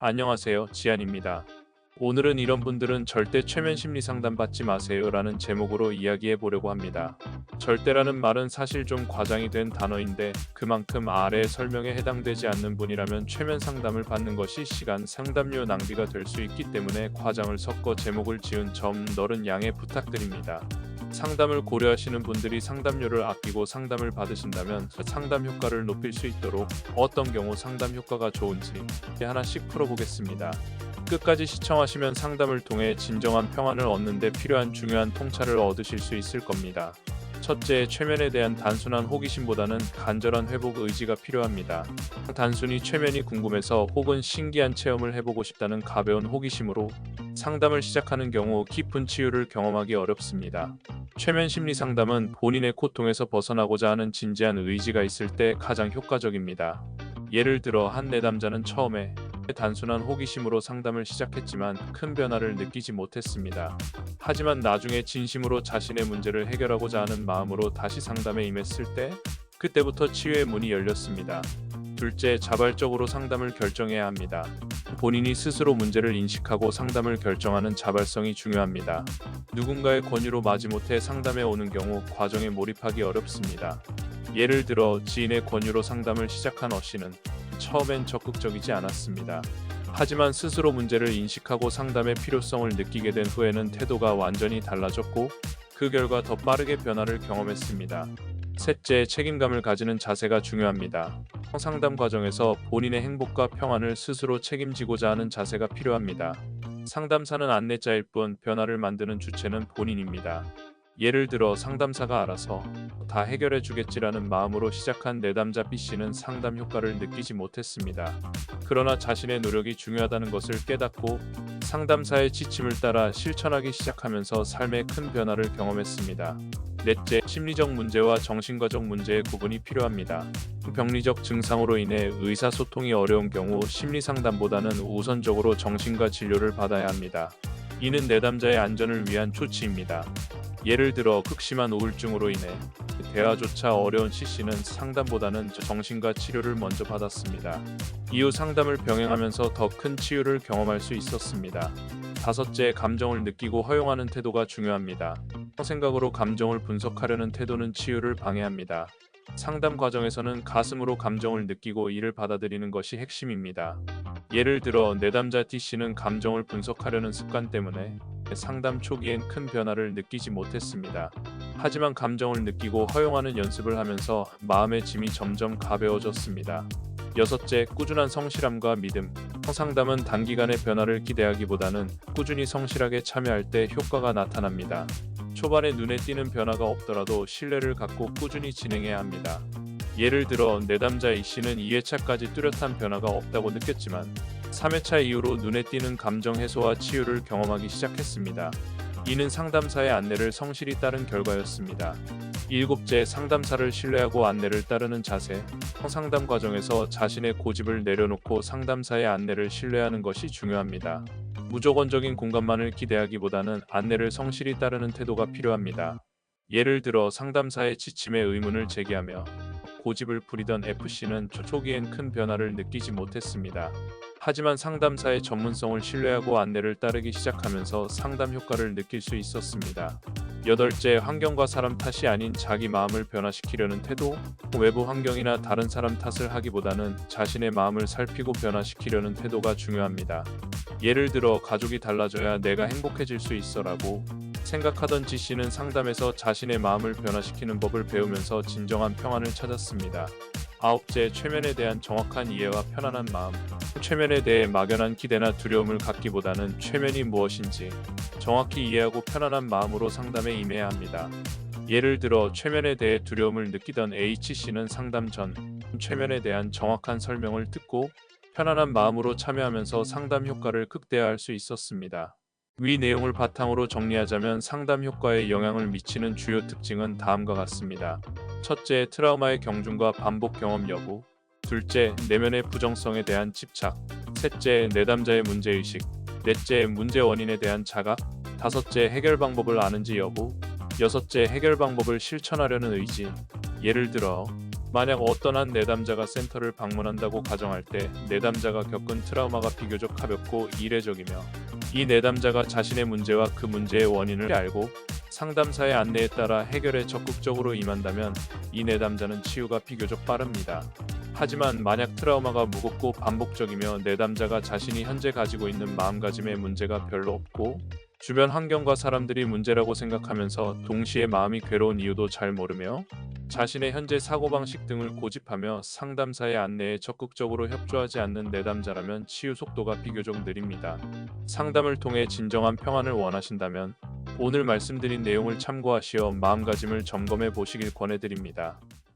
안녕하세요, 지안입니다. 오늘은 이런 분들은 절대 최면 심리 상담 받지 마세요 라는 제목으로 이야기해 보려고 합니다. 절대라는 말은 사실 좀 과장이 된 단어인데 그만큼 아래의 설명에 해당되지 않는 분이라면 최면 상담을 받는 것이 시간 상담료 낭비가 될 수 있기 때문에 과장을 섞어 제목을 지은 점 너른 양해 부탁드립니다. 상담을 고려하시는 분들이 상담료를 아끼고 상담을 받으신다면 상담 효과를 높일 수 있도록 어떤 경우 상담 효과가 좋은지 하나씩 풀어보겠습니다. 끝까지 시청하시면 상담을 통해 진정한 평안을 얻는 데 필요한 중요한 통찰을 얻으실 수 있을 겁니다. 첫째, 최면에 대한 단순한 호기심보다는 간절한 회복 의지가 필요합니다. 단순히 최면이 궁금해서 혹은 신기한 체험을 해보고 싶다는 가벼운 호기심으로 상담을 시작하는 경우 깊은 치유를 경험하기 어렵습니다. 최면 심리 상담은 본인의 고통에서 벗어나고자 하는 진지한 의지가 있을 때 가장 효과적입니다. 예를 들어 한 내담자는 처음에 단순한 호기심으로 상담을 시작했지만 큰 변화를 느끼지 못했습니다. 하지만 나중에 진심으로 자신의 문제를 해결하고자 하는 마음으로 다시 상담에 임했을 때 그때부터 치유의 문이 열렸습니다. 둘째, 자발적으로 상담을 결정해야 합니다. 본인이 스스로 문제를 인식하고 상담을 결정하는 자발성이 중요합니다. 누군가의 권유로 마지못해 상담에 오는 경우 과정에 몰입하기 어렵습니다. 예를 들어 지인의 권유로 상담을 시작한 어씨는 처음엔 적극적이지 않았습니다. 하지만 스스로 문제를 인식하고 상담의 필요성을 느끼게 된 후에는 태도가 완전히 달라졌고 그 결과 더 빠르게 변화를 경험했습니다. 셋째, 책임감을 가지는 자세가 중요합니다. 상담 과정에서 본인의 행복과 평안을 스스로 책임지고자 하는 자세가 필요합니다. 상담사는 안내자일 뿐 변화를 만드는 주체는 본인입니다. 예를 들어 상담사가 알아서 다 해결해 주겠지라는 마음으로 시작한 내담자 B씨는 상담 효과를 느끼지 못했습니다. 그러나 자신의 노력이 중요하다는 것을 깨닫고 상담사의 지침을 따라 실천하기 시작하면서 삶의 큰 변화를 경험했습니다. 넷째, 심리적 문제와 정신과적 문제의 구분이 필요합니다. 병리적 증상으로 인해 의사소통이 어려운 경우 심리상담보다는 우선적으로 정신과 진료를 받아야 합니다. 이는 내담자의 안전을 위한 조치입니다. 예를 들어 극심한 우울증으로 인해 대화조차 어려운 C씨는 상담보다는 정신과 치료를 먼저 받았습니다. 이후 상담을 병행하면서 더 큰 치유를 경험할 수 있었습니다. 다섯째, 감정을 느끼고 허용하는 태도가 중요합니다. 생각으로 감정을 분석하려는 태도는 치유를 방해합니다. 상담 과정에서는 가슴으로 감정을 느끼고 이를 받아들이는 것이 핵심입니다. 예를 들어 내담자 D씨는 감정을 분석하려는 습관 때문에 상담 초기엔 큰 변화를 느끼지 못했습니다. 하지만 감정을 느끼고 허용하는 연습을 하면서 마음의 짐이 점점 가벼워졌습니다. 여섯째, 꾸준한 성실함과 믿음. 상담은 단기간의 변화를 기대하기보다는 꾸준히 성실하게 참여할 때 효과가 나타납니다. 초반에 눈에 띄는 변화가 없더라도 신뢰를 갖고 꾸준히 진행해야 합니다. 예를 들어 내담자 A씨는 2회차까지 뚜렷한 변화가 없다고 느꼈지만 3회차 이후로 눈에 띄는 감정 해소와 치유를 경험하기 시작했습니다. 이는 상담사의 안내를 성실히 따른 결과였습니다. 일곱째, 상담사를 신뢰하고 안내를 따르는 자세. 상담 과정에서 자신의 고집을 내려놓고 상담사의 안내를 신뢰하는 것이 중요합니다. 무조건적인 공감만을 기대하기보다는 안내를 성실히 따르는 태도가 필요합니다. 예를 들어 상담사의 지침에 의문을 제기하며 고집을 부리던 F씨는 초기엔 큰 변화를 느끼지 못했습니다. 하지만 상담사의 전문성을 신뢰하고 안내를 따르기 시작하면서 상담 효과를 느낄 수 있었습니다. 여덟째, 환경과 사람 탓이 아닌 자기 마음을 변화시키려는 태도. 외부 환경이나 다른 사람 탓을 하기보다는 자신의 마음을 살피고 변화시키려는 태도가 중요합니다. 예를 들어 가족이 달라져야 내가 행복해질 수 있어라고 생각하던 G씨는 상담에서 자신의 마음을 변화시키는 법을 배우면서 진정한 평안을 찾았습니다. 아홉째, 최면에 대한 정확한 이해와 편안한 마음. 최면에 대해 막연한 기대나 두려움을 갖기보다는 최면이 무엇인지 정확히 이해하고 편안한 마음으로 상담에 임해야 합니다. 예를 들어 최면에 대해 두려움을 느끼던 H씨는 상담 전 최면에 대한 정확한 설명을 듣고 편안한 마음으로 참여하면서 상담 효과를 극대화할 수 있었습니다. 위 내용을 바탕으로 정리하자면 상담 효과에 영향을 미치는 주요 특징은 다음과 같습니다. 첫째, 트라우마의 경중과 반복 경험 여부. 둘째, 내면의 부정성에 대한 집착. 셋째, 내담자의 문제의식. 넷째, 문제 원인에 대한 자각. 다섯째, 해결 방법을 아는지 여부. 여섯째, 해결 방법을 실천하려는 의지. 예를 들어 만약 어떤 한 내담자가 센터를 방문한다고 가정할 때 내담자가 겪은 트라우마가 비교적 가볍고 이례적이며 이 내담자가 자신의 문제와 그 문제의 원인을 알고 상담사의 안내에 따라 해결에 적극적으로 임한다면 이 내담자는 치유가 비교적 빠릅니다. 하지만 만약 트라우마가 무겁고 반복적이며 내담자가 자신이 현재 가지고 있는 마음가짐에 문제가 별로 없고 주변 환경과 사람들이 문제라고 생각하면서 동시에 마음이 괴로운 이유도 잘 모르며 자신의 현재 사고방식 등을 고집하며 상담사의 안내에 적극적으로 협조하지 않는 내담자라면 치유 속도가 비교적 느립니다. 상담을 통해 진정한 평안을 원하신다면 오늘 말씀드린 내용을 참고하시어 마음가짐을 점검해 보시길 권해드립니다.